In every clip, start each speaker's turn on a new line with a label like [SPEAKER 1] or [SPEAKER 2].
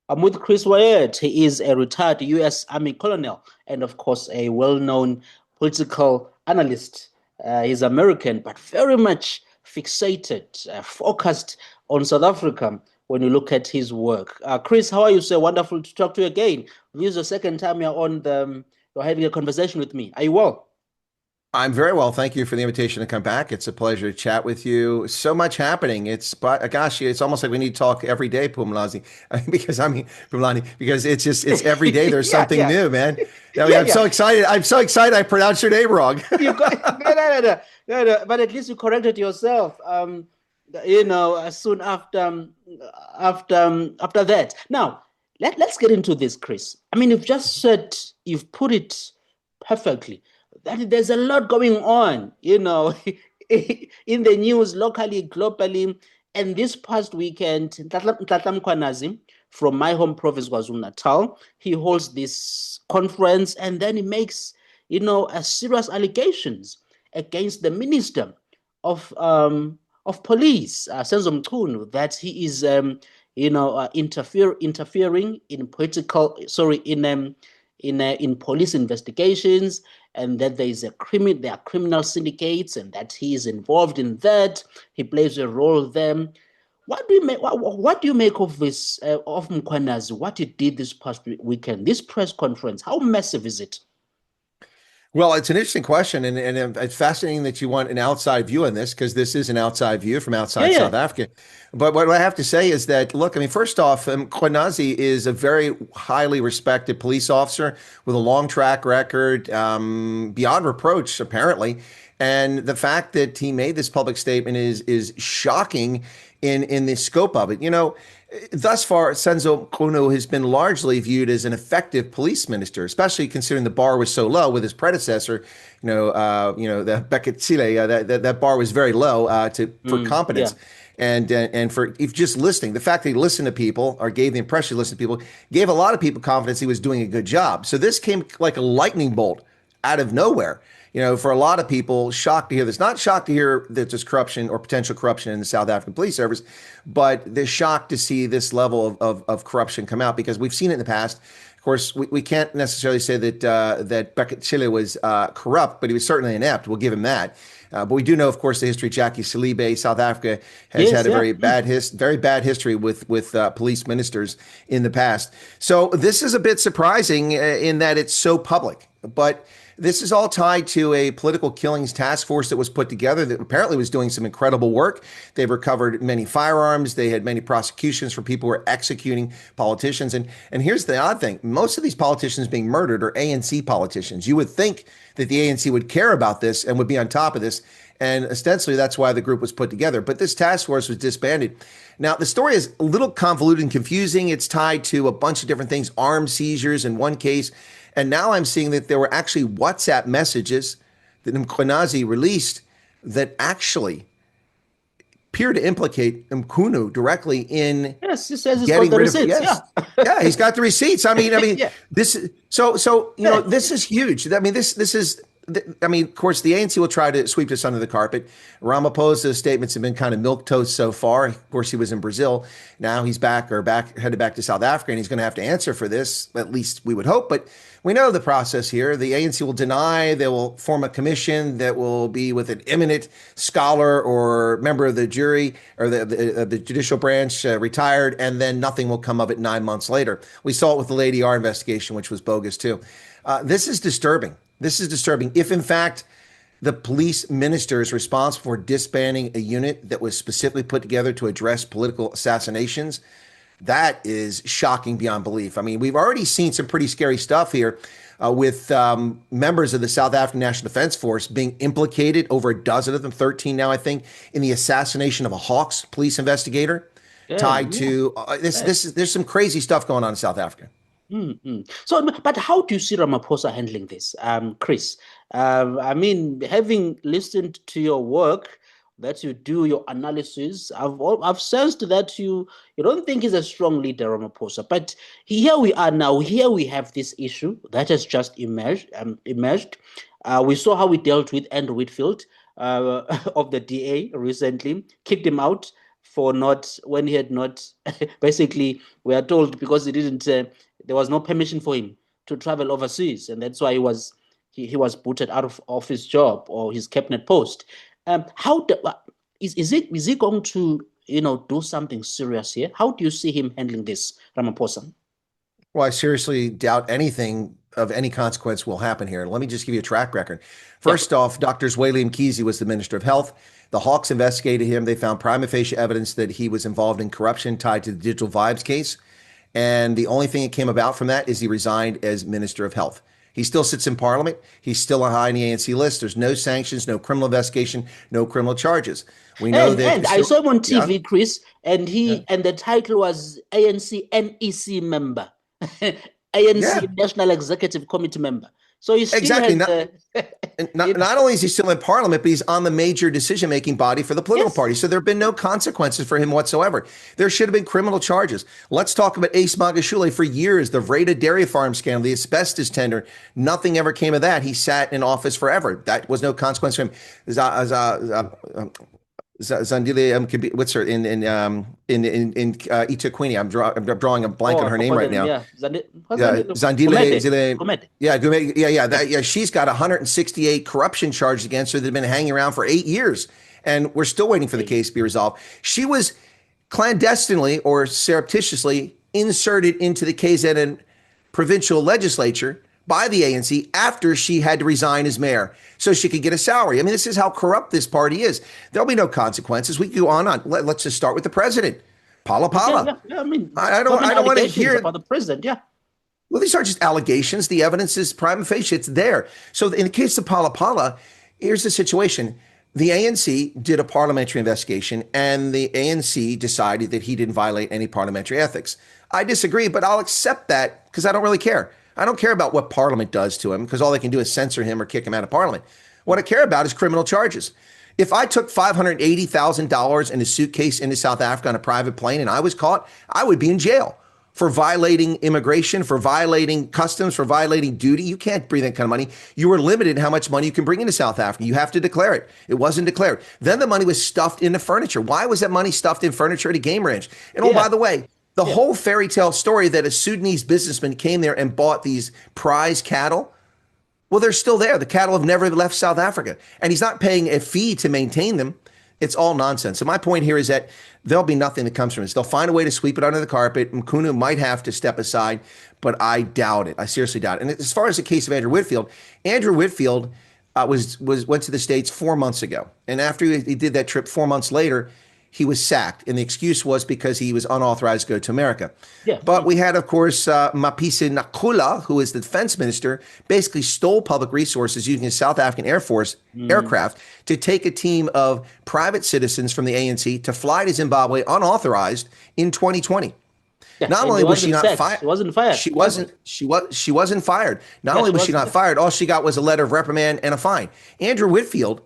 [SPEAKER 1] I'm with Chris Wyatt. He is a retired US Army Colonel and, of course, a well-known political analyst. He's American, but very much fixated, focused on South Africa when you look at his work. Chris, how are you, sir? Wonderful to talk to you again. This is the second time you're having a conversation with me. Are you well?
[SPEAKER 2] I'm very well. Thank you for the invitation to come back. It's a pleasure to chat with you. So much happening. But gosh, it's almost like we need to talk every day, Phumlani. Phumlani, because it's every day there's
[SPEAKER 1] Yeah,
[SPEAKER 2] something
[SPEAKER 1] yeah,
[SPEAKER 2] new, man. I mean,
[SPEAKER 1] yeah,
[SPEAKER 2] I'm
[SPEAKER 1] yeah.
[SPEAKER 2] so excited. I'm so excited. I pronounced your name wrong.
[SPEAKER 1] You got no. But at least you corrected yourself. Soon after that. Now, let's get into this, Chris. I mean, you've put it perfectly. That there's a lot going on, in the news locally, globally. And this past weekend, Ntahla Mkhwanazi from my home province, KwaZulu-Natal, he holds this conference and then he makes, serious allegations against the minister of police, Senzo Mchunu, that he is, interfering in in police investigations, and that there are criminal syndicates, and that he is involved in that. He plays a role there. What do you make of this of Mkhwanazi? What he did this past weekend, this press conference? How massive is it?
[SPEAKER 2] Well, it's an interesting question, and it's fascinating that you want an outside view on this because this is an outside view from
[SPEAKER 1] Yeah,
[SPEAKER 2] outside
[SPEAKER 1] yeah.
[SPEAKER 2] South Africa. But what I have to say is that, look, I mean, first off, Mkhwanazi is a very highly respected police officer with a long track record, beyond reproach, apparently. And the fact that he made this public statement is shocking in the scope of it. Thus far, Senzo Mchunu has been largely viewed as an effective police minister, especially considering the bar was so low with his predecessor. The Beketsile, that bar was very low for
[SPEAKER 1] Yeah.
[SPEAKER 2] competence. And for if just listening, the fact that he listened to people or gave the impression he listened to people gave a lot of people confidence he was doing a good job. So this came like a lightning bolt out of nowhere. For a lot of people, shocked to hear this. Not shocked to hear that there's corruption or potential corruption in the South African police service, but they're shocked to see this level of corruption come out because we've seen it in the past. Of course, we can't necessarily say that Beckett Chile was corrupt, but he was certainly inept. We'll give him that. But we do know, of course, the history. Jackie Salibe, South Africa, has
[SPEAKER 1] Yes,
[SPEAKER 2] had a
[SPEAKER 1] yeah.
[SPEAKER 2] very bad history with police ministers in the past. So this is a bit surprising in that it's so public, but this is all tied to a political killings task force that was put together that apparently was doing some incredible work. They've recovered many firearms. They had many prosecutions for people who were executing politicians. And here's the odd thing. Most of these politicians being murdered are ANC politicians. You would think that the ANC would care about this and would be on top of this. And ostensibly, that's why the group was put together. But this task force was disbanded. Now, the story is a little convoluted and confusing. It's tied to a bunch of different things, arms seizures in one case. And now I'm seeing that there were actually WhatsApp messages that Mkhwanazi released that actually appear to implicate Mchunu directly in
[SPEAKER 1] Yes, he says he's got
[SPEAKER 2] getting
[SPEAKER 1] the
[SPEAKER 2] rid of.
[SPEAKER 1] receipts.
[SPEAKER 2] Yes,
[SPEAKER 1] Yeah.
[SPEAKER 2] yeah, he's got the receipts. I mean,
[SPEAKER 1] Yeah.
[SPEAKER 2] this is so
[SPEAKER 1] Yeah.
[SPEAKER 2] this is huge. I mean, this is. I mean, of course, the ANC will try to sweep this under the carpet. Ramaphosa's statements have been kind of milquetoast so far. Of course, he was in Brazil. Now he's headed back to South Africa, and he's going to have to answer for this. At least we would hope. But we know the process here. The ANC will deny. They will form a commission that will be with an eminent scholar or member of the jury or the judicial branch, retired, and then nothing will come of it 9 months later. We saw it with the Lady R investigation, which was bogus too. This is disturbing. This is disturbing. If, in fact, the police minister is responsible for disbanding a unit that was specifically put together to address political assassinations, that is shocking beyond belief. I mean, we've already seen some pretty scary stuff here with members of the South African National Defense Force being implicated, over a dozen of them, 13 now, I think, in the assassination of a Hawks police investigator
[SPEAKER 1] Yeah,
[SPEAKER 2] tied
[SPEAKER 1] yeah.
[SPEAKER 2] to there's some crazy stuff going on in South Africa.
[SPEAKER 1] So, but how do you see Ramaphosa handling this, Chris? I mean, having listened to your work, that you do your analysis, I've sensed that you don't think he's a strong leader, Ramaphosa. But here we are now. Here we have this issue that has just emerged. We saw how we dealt with Andrew Whitfield of the DA recently, kicked him out. for not when he had not basically we are told because he didn't there was no permission for him to travel overseas, and that's why he was booted out of his job or his cabinet post. How do, is he going to do something serious here? How do you see him handling this, Ramaphosa?
[SPEAKER 2] Well, I seriously doubt anything of any consequence will happen here. Let me just give you a track record.
[SPEAKER 1] Yeah.
[SPEAKER 2] First off, Dr. Zweli Mkhize was the Minister of Health. The Hawks investigated him. They found prima facie evidence that he was involved in corruption tied to the Digital Vibes case. And the only thing that came about from that is he resigned as Minister of Health. He still sits in Parliament. He's still high on the ANC list. There's no sanctions, no criminal investigation, no criminal charges. We know that.
[SPEAKER 1] And I saw him on TV,
[SPEAKER 2] Yeah,
[SPEAKER 1] Chris, and
[SPEAKER 2] yeah,
[SPEAKER 1] and the title was ANC NEC member, ANC
[SPEAKER 2] yeah,
[SPEAKER 1] National Executive Committee member. So he still
[SPEAKER 2] exactly.
[SPEAKER 1] has
[SPEAKER 2] Not, and not only is he still in Parliament, but he's on the major decision-making body for the political
[SPEAKER 1] yes,
[SPEAKER 2] party. So there have been no consequences for him whatsoever. There should have been criminal charges. Let's talk about Ace Magashule. For years, the Vreda dairy farm scandal, the asbestos tender, nothing ever came of that. He sat in office forever. That was no consequence for him. Zandile, what's her in Itaquini? I'm drawing a blank on her name right now.
[SPEAKER 1] Yeah,
[SPEAKER 2] Yeah, Zandile,
[SPEAKER 1] Gumede.
[SPEAKER 2] yeah, yeah. She's got 168 corruption charges against her that have been hanging around for 8 years, and we're still waiting for the case to be resolved. She was clandestinely or surreptitiously inserted into the KZN provincial legislature by the ANC after she had to resign as mayor so she could get a salary. I mean, this is how corrupt this party is. There'll be no consequences. We can go on. Let's just start with the president. Pala Pala.
[SPEAKER 1] Yeah, I mean,
[SPEAKER 2] I don't want to hear
[SPEAKER 1] about the president. Yeah.
[SPEAKER 2] Well, these are just allegations. The evidence is prima facie. It's there. So in the case of Pala Pala, here's the situation. The ANC did a parliamentary investigation, and the ANC decided that he didn't violate any parliamentary ethics. I disagree, but I'll accept that because I don't really care. I don't care about what Parliament does to him because all they can do is censor him or kick him out of Parliament. What I care about is criminal charges. If I took $580,000 in a suitcase into South Africa on a private plane and I was caught, I would be in jail for violating immigration, for violating customs, for violating duty. You can't bring that kind of money. You were limited in how much money you can bring into South Africa. You have to declare it. It wasn't declared. Then the money was stuffed into furniture. Why was that money stuffed in furniture at a game ranch? And oh, by the way, the whole fairy tale story that a Sudanese businessman came there and bought these prize cattle, well, they're still there. The cattle have never left South Africa. And he's not paying a fee to maintain them. It's all nonsense. So my point here is that there'll be nothing that comes from this. They'll find a way to sweep it under the carpet. Mchunu might have to step aside, but I doubt it. I seriously doubt it. And as far as the case of Andrew Whitfield went to the States 4 months ago. And after he did that trip 4 months later, he was sacked. And the excuse was because he was unauthorized to go to America.
[SPEAKER 1] Yeah.
[SPEAKER 2] But we had, of course, Mapisa Nakula, who is the defense minister, basically stole public resources using his South African Air Force aircraft to take a team of private citizens from the ANC to fly to Zimbabwe unauthorized in 2020.
[SPEAKER 1] Yeah,
[SPEAKER 2] not only was she not fired,
[SPEAKER 1] she wasn't fired.
[SPEAKER 2] She wasn't fired. Not only was she not fired, all she got was a letter of reprimand and a fine. Andrew Whitfield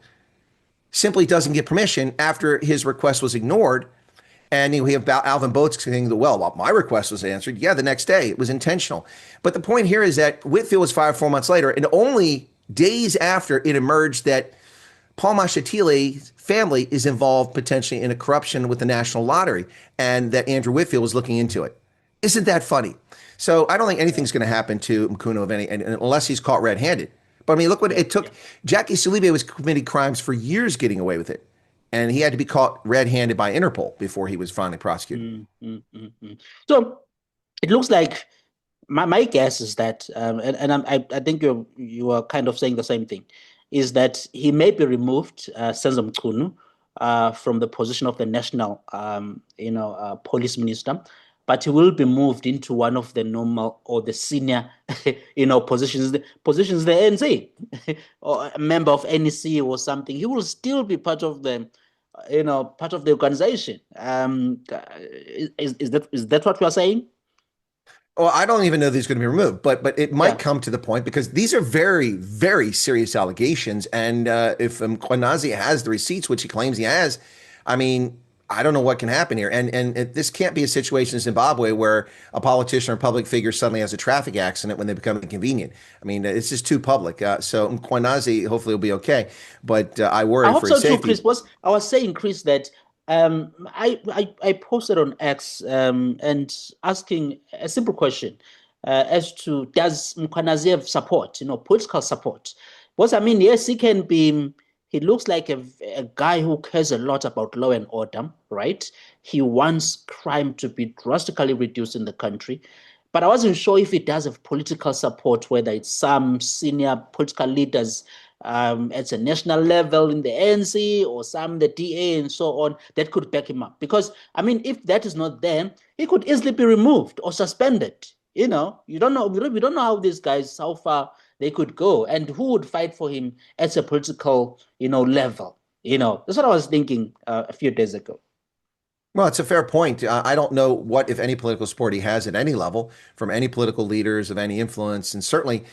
[SPEAKER 2] simply doesn't get permission after his request was ignored. And we have Alvin Boats saying that, well, my request was answered. Yeah, the next day. It was intentional. But the point here is that Whitfield was fired 4 months later, and only days after it emerged that Paul Mashatile family is involved potentially in a corruption with the National Lottery, and that Andrew Whitfield was looking into it. Isn't that funny? So I don't think anything's going to happen to Mchunu of any, unless he's caught red-handed. But I mean, look what it took. Jackie Saliba was committing crimes for years getting away with it. And he had to be caught red-handed by Interpol before he was finally prosecuted.
[SPEAKER 1] So it looks like my guess is that, I think you are kind of saying the same thing, is that he may be removed, Senzo Mchunu, from the position of the national, police minister, but he will be moved into one of the normal or the senior, positions the ANC, or a member of NEC or something. He will still be part of the, part of the organization. Is that what you are saying?
[SPEAKER 2] Well, I don't even know that he's going to be removed, but it might come to the point because these are very, very serious allegations. And if Mkhwanazi has the receipts, which he claims he has, I mean, I don't know what can happen here. And this can't be a situation in Zimbabwe where a politician or public figure suddenly has a traffic accident when they become inconvenient. I mean, it's just too public. So Mkhwanazi hopefully will be okay. But I worry for his safety.
[SPEAKER 1] Chris, I was saying, Chris, that I posted on X and asking a simple question as to does Mkhwanazi have support, political support? Because I mean, yes, he looks like a guy who cares a lot about law and order, right? He wants crime to be drastically reduced in the country. But I wasn't sure if he does have political support, whether it's some senior political leaders at a national level in the ANC or some the DA and so on that could back him up. Because I mean, if that is not there, he could easily be removed or suspended. You don't know. We don't know how these guys, how far they could go, and who would fight for him at a political, level. That's what I was thinking a few days ago.
[SPEAKER 2] Well, it's a fair point. I don't know what, if any, political support he has at any level from any political leaders of any influence. And certainly,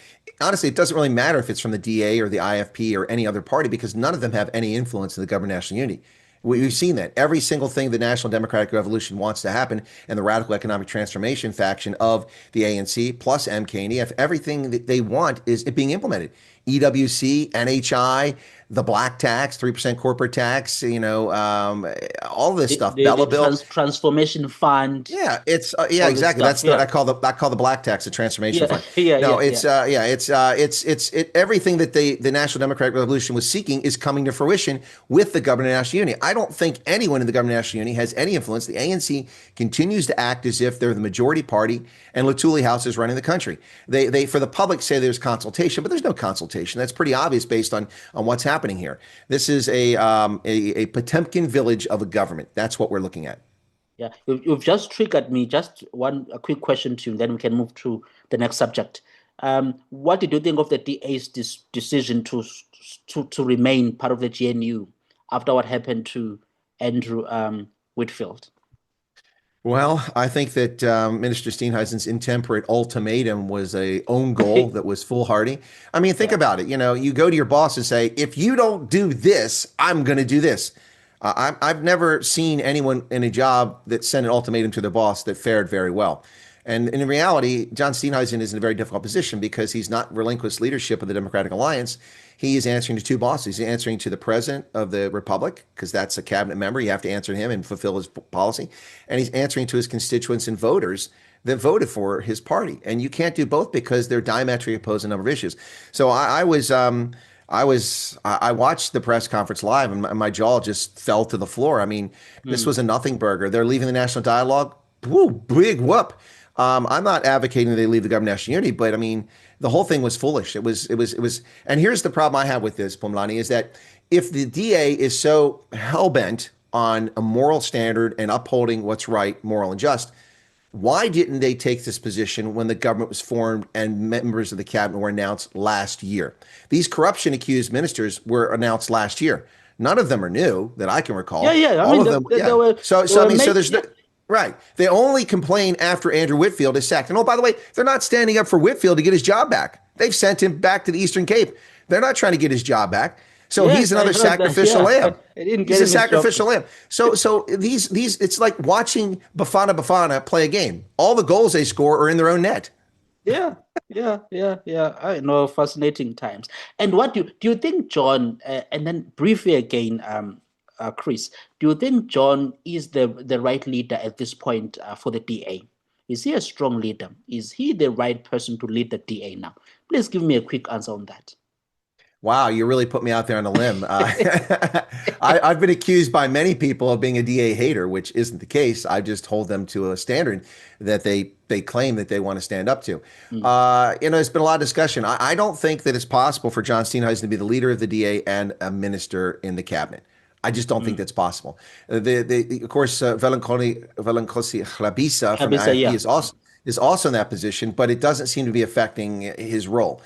[SPEAKER 2] honestly, it doesn't really matter if it's from the DA or the IFP or any other party because none of them have any influence in the government of national unity. We've seen that every single thing the National Democratic Revolution wants to happen and the radical economic transformation faction of the ANC plus MK and EF, everything that they want is it being implemented. EWC, NHI, the black tax, 3% corporate tax, all this
[SPEAKER 1] The
[SPEAKER 2] stuff,
[SPEAKER 1] the,
[SPEAKER 2] Bella
[SPEAKER 1] the
[SPEAKER 2] Bill.
[SPEAKER 1] transformation fund,
[SPEAKER 2] Yeah, it's yeah,
[SPEAKER 1] all this
[SPEAKER 2] exactly.
[SPEAKER 1] stuff.
[SPEAKER 2] That's the
[SPEAKER 1] Yeah,
[SPEAKER 2] I call the black tax, the transformation
[SPEAKER 1] yeah,
[SPEAKER 2] fund.
[SPEAKER 1] yeah,
[SPEAKER 2] No,
[SPEAKER 1] yeah, yeah.
[SPEAKER 2] it's everything that the National Democratic Revolution was seeking is coming to fruition with the government of national unity. I don't think anyone in the government of national unity has any influence. The ANC continues to act as if they're the majority party and Latuli House is running the country. They for the public say there's consultation, but there's no consultation. That's pretty obvious based on what's happening here. This is a Potemkin village of a government. That's what we're looking at.
[SPEAKER 1] Yeah, you've just triggered me. Just a quick question to you, then we can move to the next subject. What did you think of the DA's decision to remain part of the GNU after what happened to Andrew Whitfield?
[SPEAKER 2] Well, I think that Minister Steenhuisen's intemperate ultimatum was a own goal that was foolhardy. I mean, think
[SPEAKER 1] Yeah,
[SPEAKER 2] about it. You go to your boss and say, "If you don't do this, I'm going to do this." I've never seen anyone in a job that sent an ultimatum to their boss that fared very well. And in reality, John Steenhuisen is in a very difficult position because he's not relinquished leadership of the Democratic Alliance. He is answering to two bosses. He's answering to the president of the republic, because that's a cabinet member. You have to answer to him and fulfill his policy. And he's answering to his constituents and voters that voted for his party. And you can't do both because they're diametrically opposed on a number of issues. So I watched the press conference live and my jaw just fell to the floor. I mean, this
[SPEAKER 1] mm,
[SPEAKER 2] was a nothing burger. They're leaving the national dialogue. Woo, big whoop. I'm not advocating they leave the government of national unity, but I mean, the whole thing was foolish. It was. And here's the problem I have with this, Phumlani, is that if the DA is so hell bent on a moral standard and upholding what's right, moral and just, why didn't they take this position when the government was formed and members of the cabinet were announced last year? These corruption accused ministers were announced last year. None of them are new that I can
[SPEAKER 1] yeah,
[SPEAKER 2] recall.
[SPEAKER 1] yeah. I
[SPEAKER 2] All
[SPEAKER 1] mean,
[SPEAKER 2] of them,
[SPEAKER 1] they
[SPEAKER 2] yeah.
[SPEAKER 1] were they
[SPEAKER 2] I
[SPEAKER 1] were
[SPEAKER 2] mean, so
[SPEAKER 1] made.
[SPEAKER 2] there's no,
[SPEAKER 1] Yeah,
[SPEAKER 2] right. They only complain after Andrew Whitfield is sacked. And oh, by the way, they're not standing up for Whitfield to get his job back. They've sent him back to the Eastern Cape. They're not trying to get his job back. So he's
[SPEAKER 1] yes, I
[SPEAKER 2] another
[SPEAKER 1] heard that.
[SPEAKER 2] sacrificial
[SPEAKER 1] Yeah,
[SPEAKER 2] lamb.
[SPEAKER 1] I didn't
[SPEAKER 2] He's
[SPEAKER 1] get
[SPEAKER 2] a
[SPEAKER 1] him his job.
[SPEAKER 2] sacrificial lamb. So these it's like watching Bafana play a game. All the goals they score are in their own net.
[SPEAKER 1] Yeah, yeah, yeah, yeah. I know, fascinating times. And what do you think, John? And then briefly again, Chris, do you think John is the right leader at this point for the DA? Is he a strong leader? Is he the right person to lead the DA now? Please give me a quick answer on that.
[SPEAKER 2] Wow, you really put me out there on a limb. I've been accused by many people of being a DA hater, which isn't the case. I just hold them to a standard that they claim that they want to stand up to.
[SPEAKER 1] Mm,
[SPEAKER 2] There's been a lot of discussion. I don't think that it's possible for John Steenhuisen to be the leader of the DA and a minister in the cabinet. I just don't think
[SPEAKER 1] mm.
[SPEAKER 2] that's possible. Of course, Velancosi Chlabisa from the
[SPEAKER 1] Kabisa,
[SPEAKER 2] IFP
[SPEAKER 1] yeah.
[SPEAKER 2] is also in that position, but it doesn't seem to be affecting his role.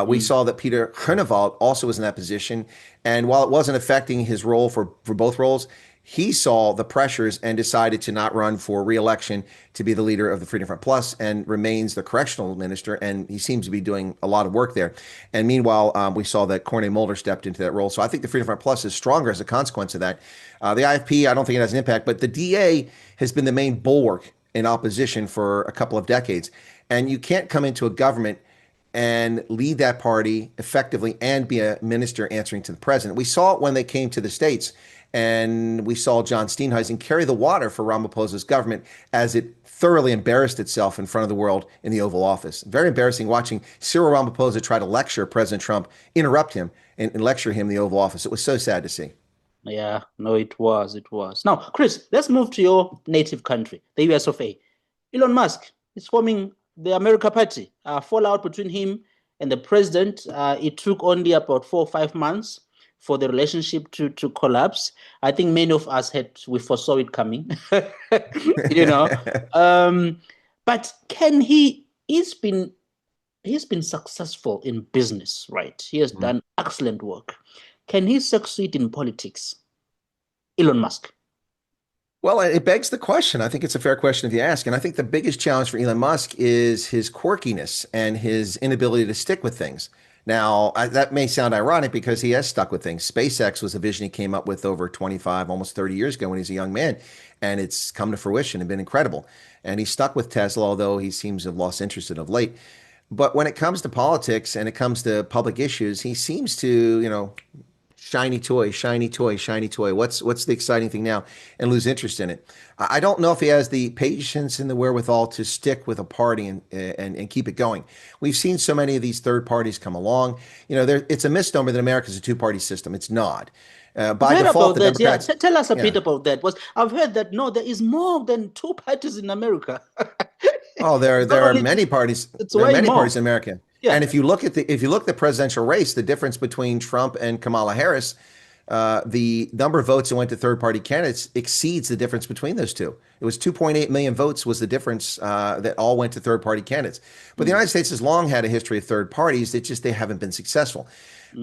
[SPEAKER 2] We
[SPEAKER 1] Mm,
[SPEAKER 2] saw that Peter Groenewald also was in that position, and while it wasn't affecting his role for both roles, he saw the pressures and decided to not run for re-election to be the leader of the Freedom Front Plus and remains the correctional minister, and he seems to be doing a lot of work there. And meanwhile, we saw that Corne Mulder stepped into that role. So I think the Freedom Front Plus is stronger as a consequence of that. The IFP, I don't think it has an impact, but the DA has been the main bulwark in opposition for a couple of decades. And you can't come into a government and lead that party effectively and be a minister answering to the president. We saw it when they came to the States And we saw John Steenhuisen carry the water for Ramaphosa's government as it thoroughly embarrassed itself in front of the world in the Oval Office. Very embarrassing watching Cyril Ramaphosa try to lecture President Trump, interrupt him, and lecture him in the Oval Office. It was so sad to see.
[SPEAKER 1] Yeah, no, it was, it was. Now, Chris, let's move to your native country, the US of A. Elon Musk is forming the America Party. Fallout between him and the president. It took only about 4 or 5 months for the relationship to collapse. I think many of us we foresaw it coming, you know. Um, but can he's been successful in business, right? He has done excellent work. Can he succeed in politics? Elon Musk.
[SPEAKER 2] Well, it begs the question. I think it's a fair question if you ask. And I think the biggest challenge for Elon Musk is his quirkiness and his inability to stick with things. Now, that may sound ironic because he has stuck with things. SpaceX was a vision he came up with over 25, almost 30 years ago when he was a young man. And it's come to fruition and been incredible. And he's stuck with Tesla, although he seems to have lost interest in of late. But when it comes to politics and it comes to public issues, he seems to, shiny toy, shiny toy, shiny toy. What's the exciting thing now? And lose interest in it. I don't know if he has the patience and the wherewithal to stick with a party and keep it going. We've seen so many of these third parties come along. It's a misnomer that America is a two-party system. It's not.
[SPEAKER 1] I've
[SPEAKER 2] By
[SPEAKER 1] heard
[SPEAKER 2] default,
[SPEAKER 1] about
[SPEAKER 2] the
[SPEAKER 1] that. Yeah,
[SPEAKER 2] Democrats,
[SPEAKER 1] tell us a
[SPEAKER 2] yeah.
[SPEAKER 1] bit about that. Was I've heard that no, there is more than two parties in America.
[SPEAKER 2] Oh, there
[SPEAKER 1] It's not
[SPEAKER 2] there are
[SPEAKER 1] only
[SPEAKER 2] many
[SPEAKER 1] two,
[SPEAKER 2] parties.
[SPEAKER 1] it's
[SPEAKER 2] There are
[SPEAKER 1] way
[SPEAKER 2] many
[SPEAKER 1] more.
[SPEAKER 2] parties in America.
[SPEAKER 1] Yeah.
[SPEAKER 2] And if you look at the presidential race, the difference between Trump and Kamala Harris, the number of votes that went to third party candidates exceeds the difference between those two. It was 2.8 million votes was the difference that all went to third party candidates. But the
[SPEAKER 1] Mm,
[SPEAKER 2] United States has long had a history of third parties. They haven't been successful.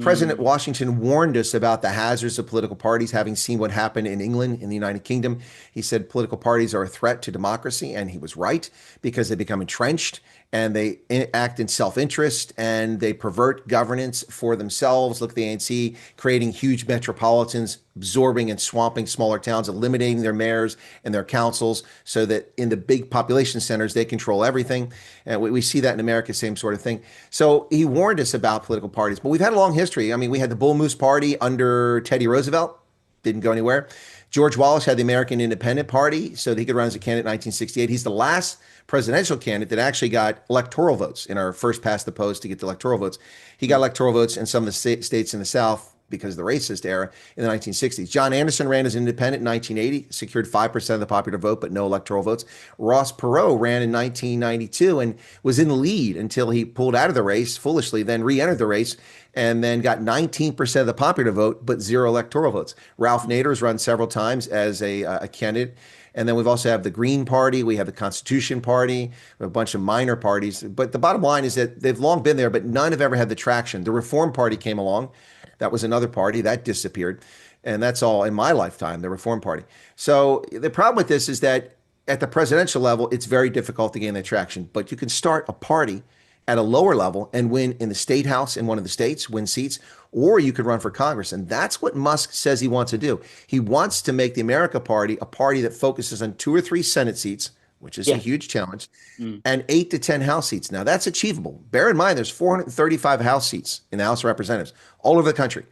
[SPEAKER 2] President
[SPEAKER 1] mm,
[SPEAKER 2] Washington warned us about the hazards of political parties, having seen what happened in England, in the United Kingdom. He said political parties are a threat to democracy, and he was right because they become entrenched and they act in self-interest and they pervert governance for themselves. Look at the ANC creating huge metropolitans, absorbing and swamping smaller towns, eliminating their mayors and their councils so that in the big population centers, they control everything. And we see that in America, same sort of thing. So he warned us about political parties, but we've had a long history. I mean, we had the Bull Moose Party under Teddy Roosevelt, didn't go anywhere. George Wallace had the American Independent Party so that he could run as a candidate in 1968. He's the last presidential candidate that actually got electoral votes in our first past the post to get the electoral votes. He got electoral votes in some of the states in the South because of the racist era in the 1960s. John Anderson ran as an independent in 1980, secured 5% of the popular vote, but no electoral votes. Ross Perot ran in 1992 and was in the lead until he pulled out of the race foolishly, then re-entered the race and then got 19% of the popular vote, but zero electoral votes. Ralph Nader has run several times as a candidate. And then we've also have the Green Party. We have the Constitution Party, a bunch of minor parties. But the bottom line is that they've long been there, but none have ever had the traction. The Reform Party came along. That was another party that disappeared. And that's all in my lifetime, the Reform Party. So the problem with this is that at the presidential level, it's very difficult to gain that traction. But you can start a party at a lower level and win in the state house in one of the states, win seats, or you could run for Congress. And that's what Musk says he wants to do. He wants to make the America Party a party that focuses on 2 or 3 Senate seats, which is a
[SPEAKER 1] yeah.
[SPEAKER 2] huge challenge,
[SPEAKER 1] Mm,
[SPEAKER 2] and 8 to 10 House seats. Now, that's achievable. Bear in mind, there's 435 House seats in the House of Representatives all over the country.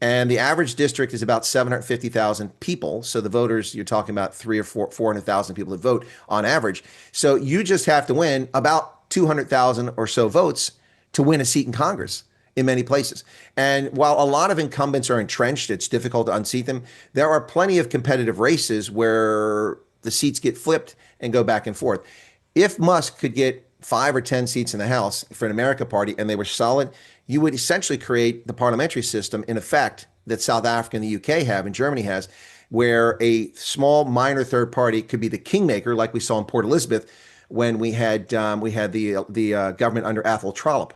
[SPEAKER 2] And the average district is about 750,000 people. So the voters, you're talking about 400,000 people that vote on average. So you just have to win about 200,000 or so votes to win a seat in Congress in many places. And while a lot of incumbents are entrenched, it's difficult to unseat them. There are plenty of competitive races where the seats get flipped and go back and forth. If Musk could get 5 or 10 seats in the House for an America Party and they were solid, you would essentially create the parliamentary system in effect that South Africa and the UK have and Germany has, where a small minor third party could be the kingmaker, like we saw in Port Elizabeth when we had the government under Athol Trollop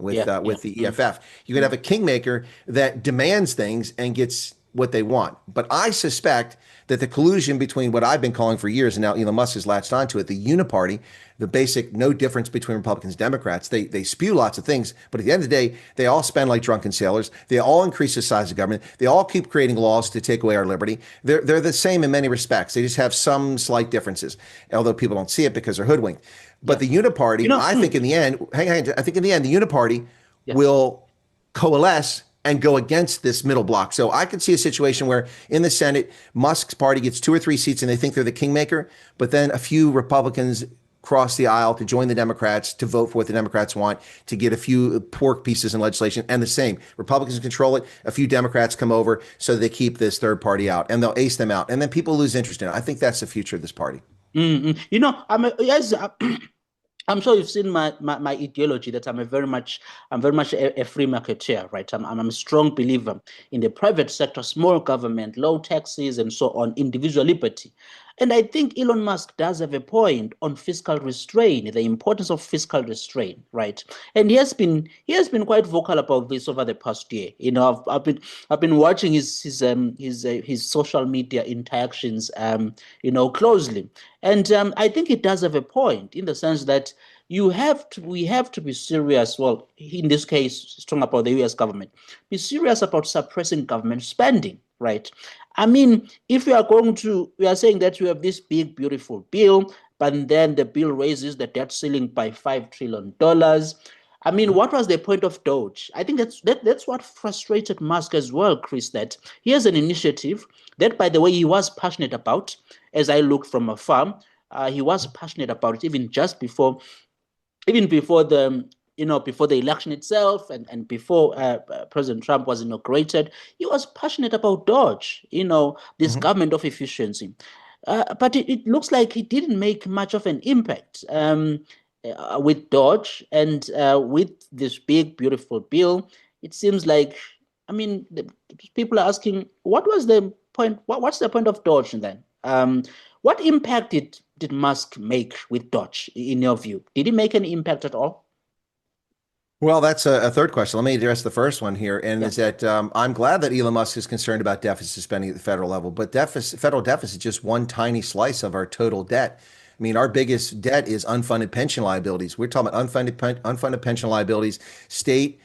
[SPEAKER 1] yeah, yeah.
[SPEAKER 2] with the
[SPEAKER 1] Mm,
[SPEAKER 2] EFF. You could
[SPEAKER 1] mm,
[SPEAKER 2] have a kingmaker that demands things and gets what they want. But I suspect that the collusion between what I've been calling for years, and now Elon Musk has latched onto it, the uniparty, the basic no difference between Republicans and Democrats. They spew lots of things, but at the end of the day, they all spend like drunken sailors. They all increase the size of government. They all keep creating laws to take away our liberty. They're the same in many respects. They just have some slight differences, although people don't see it because they're hoodwinked. But
[SPEAKER 1] yeah.
[SPEAKER 2] the uniparty, I think in the end, the uniparty
[SPEAKER 1] Yeah.
[SPEAKER 2] will coalesce and go against this middle block. So I could see a situation where in the Senate, Musk's party gets 2 or 3 seats and they think they're the kingmaker, but then a few Republicans cross the aisle to join the Democrats to vote for what the Democrats want, to get a few pork pieces in legislation. And the same, Republicans control it. A few Democrats come over so they keep this third party out and they'll ace them out. And then people lose interest in it. I think that's the future of this party.
[SPEAKER 1] You know, yes, I'm sure you've seen my ideology that I'm very much a free marketeer, right? I'm a strong believer in the private sector, small government, low taxes, and so on, individual liberty. And I think Elon Musk does have a point on fiscal restraint, the importance of fiscal restraint, right? And he has been quite vocal about this over the past year. You know, I've been watching his social media interactions, closely, and I think he does have a point in the sense that we have to be serious. Well, in this case, he's talking about the U.S. government. Be serious about suppressing government spending, right? I mean, if we are saying that you have this big, beautiful bill, but then the bill raises the debt ceiling by $5 trillion. I mean, what was the point of Doge? I think that's what frustrated Musk as well, Chris, that he has an initiative that, by the way, he was passionate about. As I looked from afar, he was passionate about it even before before the election itself, and before President Trump was inaugurated. He was passionate about Dodge, this
[SPEAKER 2] Mhm.
[SPEAKER 1] government of efficiency. But it looks like he didn't make much of an impact with Dodge, and with this big, beautiful bill. It seems like, I mean, people are asking, what was the point? What's the point of Dodge then? What impact did Musk make with Dodge, in your view? Did he make any impact at all?
[SPEAKER 2] Well, that's a third question. Let me address the first one here, and
[SPEAKER 1] Yeah.
[SPEAKER 2] is that I'm glad that Elon Musk is concerned about deficit spending at the federal level, but federal deficit is just one tiny slice of our total debt. I mean, our biggest debt is unfunded pension liabilities. We're talking about unfunded pension liabilities, state,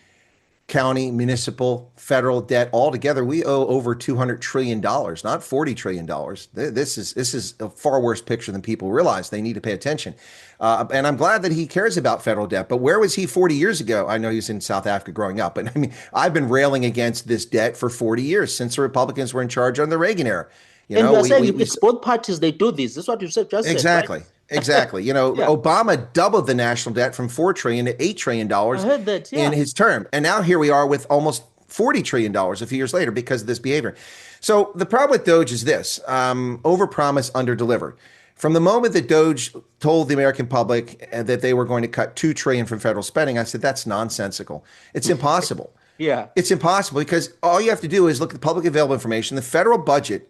[SPEAKER 2] county, municipal, federal debt all together. We owe over $200 trillion, not $40 trillion. This is a far worse picture than people realize. They need to pay attention. And I'm glad that he cares about federal debt. But where was he 40 years ago? I know he was in South Africa growing up, but I mean, I've been railing against this debt for 40 years since the Republicans were in charge under the Reagan era. You
[SPEAKER 1] And
[SPEAKER 2] know,
[SPEAKER 1] you are
[SPEAKER 2] we, we,
[SPEAKER 1] saying
[SPEAKER 2] we
[SPEAKER 1] it's both parties, they do this. This is what you just said, right?
[SPEAKER 2] Exactly. Exactly. You know,
[SPEAKER 1] Yeah,
[SPEAKER 2] Obama doubled the national debt from 4 trillion to 8 trillion
[SPEAKER 1] I
[SPEAKER 2] dollars
[SPEAKER 1] heard that.
[SPEAKER 2] in
[SPEAKER 1] Yeah.
[SPEAKER 2] his term. And now here we are with almost 40 trillion dollars a few years later because of this behavior. So the problem with Doge is this, overpromise, underdeliver. From the moment that Doge told the American public that they were going to cut 2 trillion from federal spending, I said that's nonsensical. It's impossible.
[SPEAKER 1] Yeah.
[SPEAKER 2] It's impossible because all you have to do is look at the public available information. The federal budget,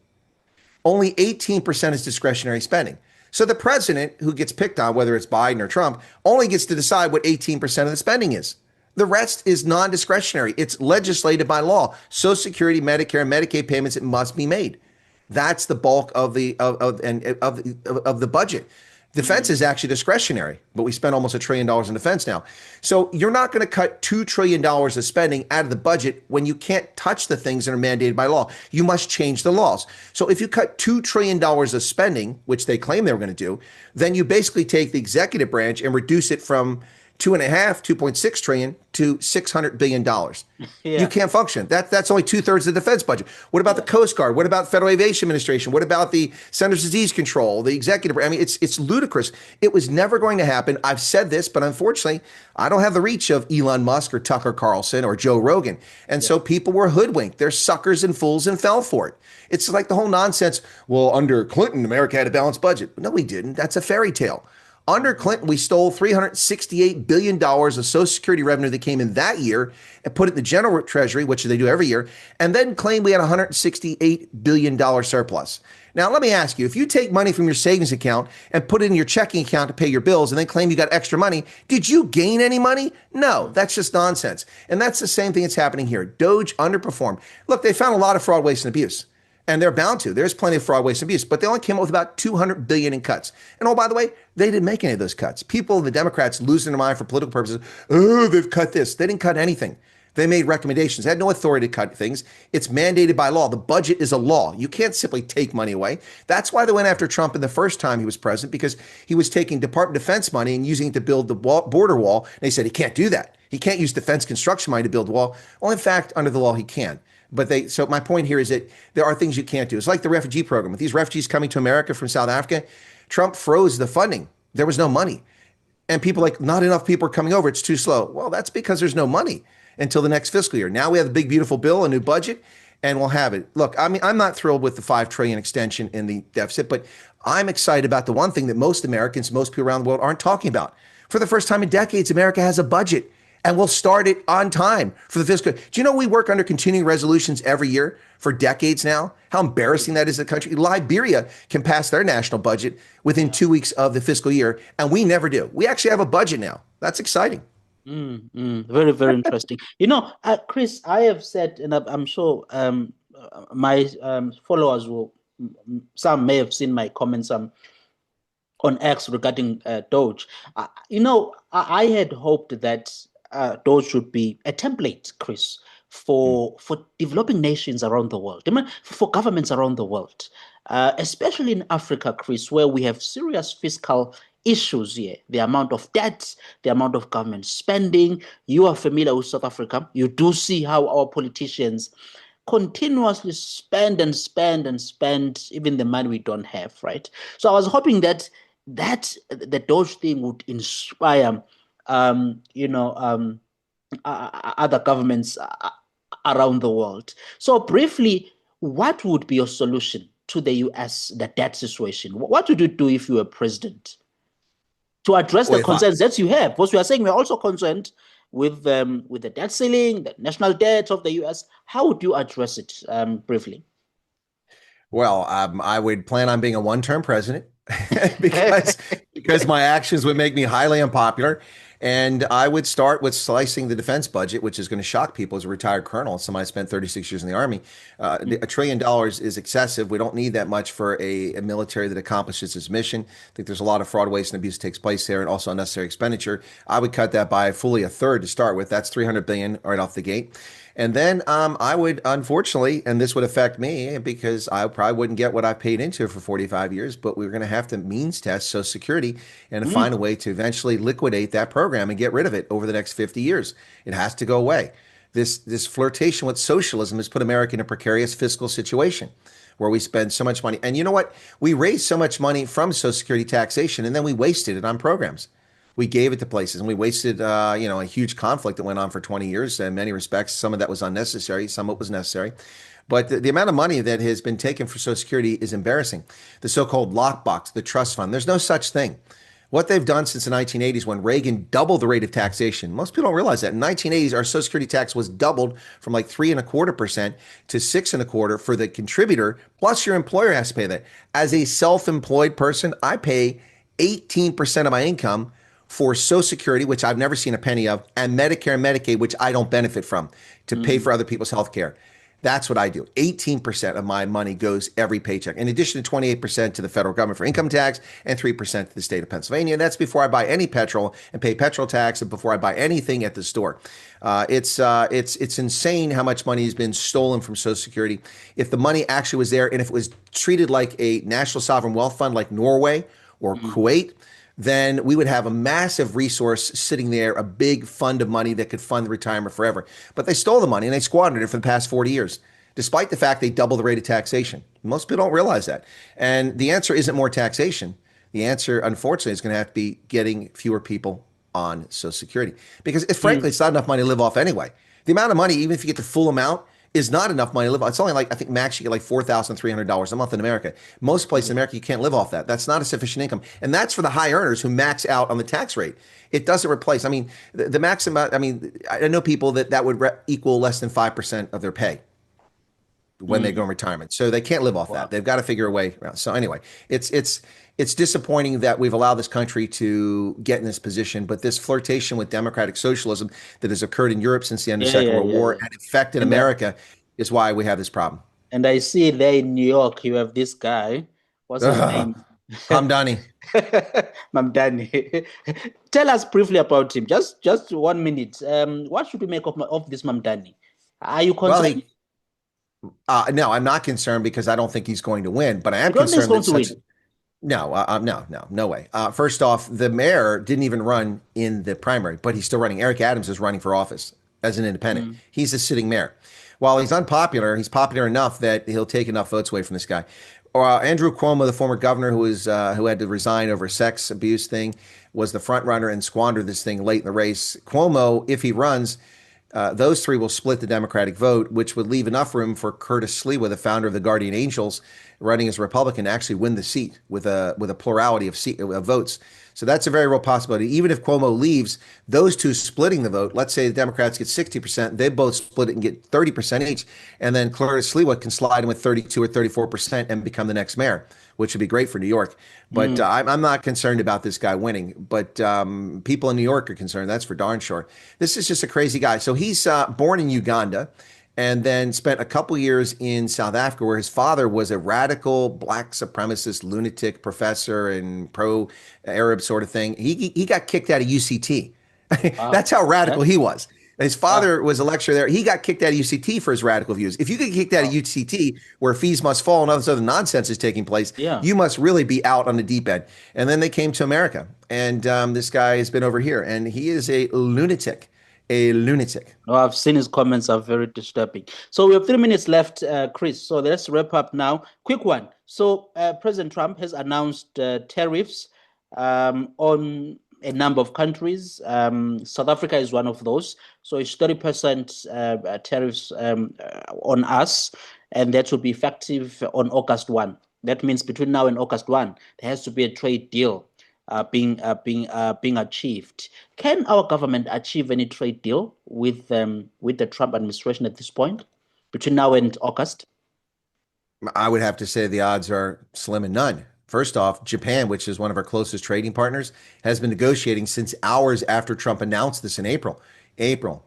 [SPEAKER 2] only 18% is discretionary spending. So the president who gets picked on, whether it's Biden or Trump, only gets to decide what 18% of the spending is. The rest is non-discretionary. It's legislated by law. Social Security, Medicare, and Medicaid payments, it must be made. That's the bulk of the budget. Defense is actually discretionary, but we spend almost $1 trillion in defense now. So you're not going to cut $2 trillion of spending out of the budget when you can't touch the things that are mandated by law. You must change the laws. So if you cut $2 trillion of spending, which they claim they were going to do, then you basically take the executive branch and reduce it from 2.6 trillion to $600 billion. You
[SPEAKER 1] Yeah.
[SPEAKER 2] can't function. That's only two-thirds of the defense budget. What about the Coast Guard? What about Federal Aviation Administration? What about the Centers for Disease Control, the executive? I mean, it's ludicrous. It was never going to happen. I've said this, but unfortunately, I don't have the reach of Elon Musk or Tucker Carlson or Joe Rogan. And so people were hoodwinked. They're suckers and fools and fell for it. It's like the whole nonsense. Well, under Clinton, America had a balanced budget. No, we didn't. That's a fairy tale. Under Clinton, we stole $368 billion of Social Security revenue that came in that year and put it in the general treasury, which they do every year, and then claim we had a $168 billion surplus. Now, let me ask you, if you take money from your savings account and put it in your checking account to pay your bills and then claim you got extra money, did you gain any money? No, that's just nonsense. And that's the same thing that's happening here. Doge underperformed. Look, they found a lot of fraud, waste, and abuse. And they're bound to. There's plenty of fraud, waste, and abuse, but they only came up with about 200 billion in cuts. And oh, by the way, they didn't make any of those cuts. People, the Democrats, losing their mind for political purposes. Oh, they've cut this. They didn't cut anything. They made recommendations. They had no authority to cut things. It's mandated by law. The budget is a law. You can't simply take money away. That's why they went after Trump in the first time he was president, because he was taking Department of Defense money and using it to build the border wall. And they said he can't do that. He can't use defense construction money to build a wall. Well, in fact, under the law, he can. So my point here is that there are things you can't do. It's like the refugee program. With these refugees coming to America from South Africa, Trump froze the funding. There was no money. And people like, not enough people are coming over. It's too slow. Well, that's because there's no money until the next fiscal year. Now we have a big, beautiful bill, a new budget, and we'll have it. Look, I mean, I'm not thrilled with the 5 trillion extension in the deficit, but I'm excited about the one thing that most Americans, most people around the world aren't talking about. For the first time in decades, America has a budget and we'll start it on time for the fiscal. Do you know we work under continuing resolutions every year for decades now? How embarrassing that is, the country. Liberia can pass their national budget within 2 weeks of the fiscal year, and we never do. We actually have a budget now. That's exciting.
[SPEAKER 1] Very, very interesting. Chris, I have said, and I'm sure my followers will, some may have seen my comments on X regarding Doge. I had hoped that Doge should be a template, Chris, for developing nations around the world, I mean, for governments around the world, especially in Africa, Chris, where we have serious fiscal issues here, the amount of debt, the amount of government spending. You are familiar with South Africa. You do see how our politicians continuously spend and spend and spend even the money we don't have, right? So I was hoping that the Doge thing would inspire, other governments around the world. So briefly, what would be your solution to the debt situation? What would you do if you were president to address the concerns that you have? Because we are saying we're also concerned with the debt ceiling, the national debt of the US. How would you address it, briefly?
[SPEAKER 2] Well, I would plan on being a one-term president because my actions would make me highly unpopular. And I would start with slicing the defense budget, which is going to shock people as a retired colonel. Somebody spent 36 years in the Army. $1 trillion is excessive. We don't need that much for a military that accomplishes its mission. I think there's a lot of fraud, waste, and abuse that takes place there, and also unnecessary expenditure. I would cut that by fully a third to start with. That's 300 billion right off the gate. And then I would, unfortunately, and this would affect me because I probably wouldn't get what I paid into for 45 years, but we were going to have to means test Social Security and find a way to eventually liquidate that program and get rid of it over the next 50 years. It has to go away. This flirtation with socialism has put America in a precarious fiscal situation where we spend so much money. And you know what? We raised so much money from Social Security taxation, and then we wasted it on programs. We gave it to places, and we wasted, a huge conflict that went on for 20 years. In many respects, some of that was unnecessary, some of it was necessary. But the amount of money that has been taken for Social Security is embarrassing. The so-called lockbox, the trust fund, there's no such thing. What they've done since the 1980s, when Reagan doubled the rate of taxation, most people don't realize that. In the 1980s, our Social Security tax was doubled from like 3.25% to 6.25% for the contributor, plus your employer has to pay that. As a self-employed person, I pay 18% of my income for Social Security, which I've never seen a penny of, and Medicare and Medicaid, which I don't benefit from, to pay for other people's health care. That's what I do. 18% of my money goes every paycheck, in addition to 28% to the federal government for income tax and 3% to the state of Pennsylvania. And that's before I buy any petrol and pay petrol tax, and before I buy anything at the store. It's insane how much money has been stolen from Social Security. If the money actually was there, and if it was treated like a national sovereign wealth fund like Norway or Kuwait, then we would have a massive resource sitting there, a big fund of money that could fund the retirement forever. But they stole the money and they squandered it for the past 40 years, despite the fact they doubled the rate of taxation. Most people don't realize that. And the answer isn't more taxation. The answer, unfortunately, is going to have to be getting fewer people on Social Security. Because frankly, it's not enough money to live off anyway. The amount of money, even if you get the full amount, is not enough money to live off. It's only like, I think max you get like $4,300 a month in America. Most places in America, you can't live off that. That's not a sufficient income. And that's for the high earners who max out on the tax rate. It doesn't replace, I mean, the max amount, I mean, I know people that would equal less than 5% of their pay when they go in retirement. So they can't live off that. They've got to figure a way around. So anyway, it's disappointing that we've allowed this country to get in this position, but this flirtation with democratic socialism that has occurred in Europe since the end of the Second World War and affected America is why we have this problem.
[SPEAKER 1] And I see there in New York, you have this guy. What's his name?
[SPEAKER 2] Hamdani.
[SPEAKER 1] Mamdani. Tell us briefly about him. Just 1 minute. What should we make of this Mamdani? Are you concerned?
[SPEAKER 2] Well, no, I'm not concerned because I don't think he's going to win, but I am
[SPEAKER 1] You don't think
[SPEAKER 2] concerned
[SPEAKER 1] he's going to win?
[SPEAKER 2] No, no way. First off, the mayor didn't even run in the primary, but he's still running. Eric Adams is running for office as an independent.
[SPEAKER 1] Mm,
[SPEAKER 2] He's a sitting mayor. While he's unpopular, he's popular enough that he'll take enough votes away from this guy. Andrew Cuomo, the former governor who had to resign over a sex abuse thing, was the front runner and squandered this thing late in the race. Cuomo, if he runs, those three will split the Democratic vote, which would leave enough room for Curtis Sliwa, the founder of the Guardian Angels, running as a Republican, to actually win the seat with a plurality of votes. So that's a very real possibility. Even if Cuomo leaves, those two splitting the vote, let's say the Democrats get 60%, they both split it and get 30% each. And then Curtis Sliwa can slide in with 32 or 34% and become the next mayor, which would be great for New York. But
[SPEAKER 1] mm.
[SPEAKER 2] I'm not concerned about this guy winning. But people in New York are concerned. That's for darn sure. This is just a crazy guy. So he's born in Uganda and then spent a couple years in South Africa, where his father was a radical black supremacist lunatic professor and pro-Arab sort of thing. He got kicked out of UCT.
[SPEAKER 1] Wow.
[SPEAKER 2] That's how radical
[SPEAKER 1] Okay.
[SPEAKER 2] he was. His
[SPEAKER 1] Wow.
[SPEAKER 2] father was a lecturer there. He got kicked out of UCT for his radical views. If you get kicked out of
[SPEAKER 1] Wow.
[SPEAKER 2] UCT, where fees must fall and all this other nonsense is taking place,
[SPEAKER 1] Yeah.
[SPEAKER 2] you must really be out on the deep end. And then they came to America, and this guy has been over here, and he is a lunatic, a lunatic.
[SPEAKER 1] No, I've seen his comments are very disturbing. So we have 3 minutes left, Chris. So let's wrap up now. Quick one. So President Trump has announced tariffs on a number of countries. South Africa is one of those. So it's 30% tariffs on us, and that will be effective on August 1. That means between now and August 1, there has to be a trade deal being achieved. Can our government achieve any trade deal with the Trump administration at this point between now and August?
[SPEAKER 2] I would have to say the odds are slim and none. First off, Japan, which is one of our closest trading partners, has been negotiating since hours after Trump announced this in April,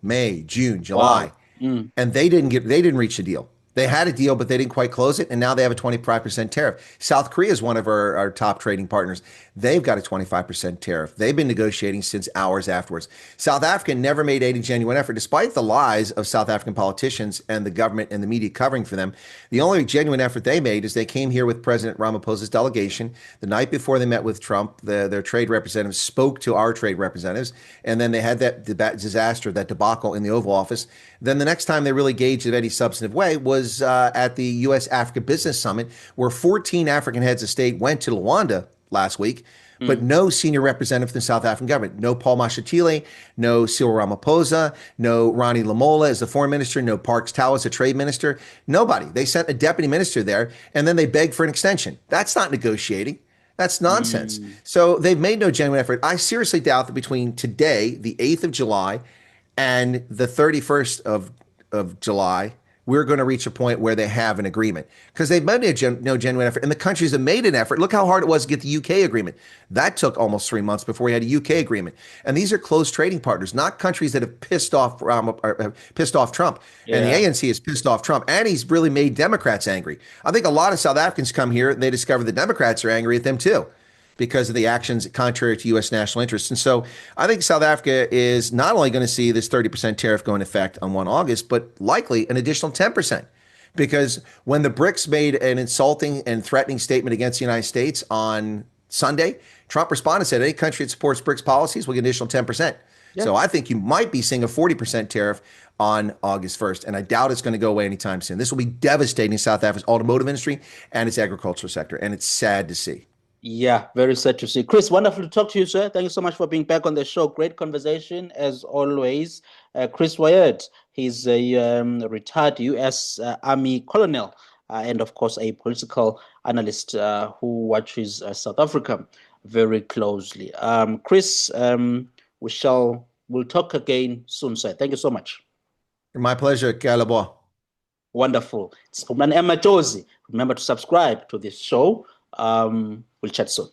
[SPEAKER 2] May, June, July,
[SPEAKER 1] Wow. Mm,
[SPEAKER 2] and they didn't reach a deal. They had a deal, but they didn't quite close it, and now they have a 25% tariff. South Korea is one of our top trading partners. They've got a 25% tariff. They've been negotiating since hours afterwards. South Africa never made any genuine effort, despite the lies of South African politicians and the government and the media covering for them. The only genuine effort they made is they came here with President Ramaphosa's delegation. The night before they met with Trump, their trade representatives spoke to our trade representatives, and then they had that disaster, that debacle in the Oval Office. Then the next time they really gauged in any substantive way was at the U.S. Africa Business Summit, where 14 African heads of state went to Luanda last week, but
[SPEAKER 1] mm,
[SPEAKER 2] no senior representative from the South African government. No Paul Mashatile, no Cyril Ramaphosa, no Ronnie Lamola as the foreign minister, no Parks Tau as the trade minister. Nobody. They sent a deputy minister there, and then they begged for an extension. That's not negotiating. That's nonsense.
[SPEAKER 1] mm.
[SPEAKER 2] So they've made no genuine effort. I seriously doubt that between today, the 8th of July, and the 31st of July, we're going to reach a point where they have an agreement because they've made no genuine effort. And the countries have made an effort. Look how hard it was to get the UK agreement. That took almost 3 months before we had a UK agreement. And these are close trading partners, not countries that have pissed off Trump. And the
[SPEAKER 1] Yeah.
[SPEAKER 2] ANC has pissed off Trump. And he's really made Democrats angry. I think a lot of South Africans come here and they discover the Democrats are angry at them too, because of the actions contrary to U.S. national interests. And so I think South Africa is not only going to see this 30% tariff go into effect on 1 August, but likely an additional 10%. Because when the BRICS made an insulting and threatening statement against the United States on Sunday, Trump responded and said any country that supports BRICS policies will get an additional 10%.
[SPEAKER 1] Yeah.
[SPEAKER 2] So I think you might be seeing a 40% tariff on August 1st. And I doubt it's going to go away anytime soon. This will be devastating South Africa's automotive industry and its agricultural sector. And it's sad to see.
[SPEAKER 1] Yeah, very sad to see. Chris, wonderful to talk to you, sir. Thank you so much for being back on the show. Great conversation as always. Chris Wyatt, he's a retired US Army Colonel and, of course, a political analyst who watches South Africa very closely. Chris, we'll talk again soon, sir. Thank you so much.
[SPEAKER 2] My pleasure, Calabo.
[SPEAKER 1] Wonderful. It's Phumlani Josie. Remember to subscribe to this show. We'll chat soon.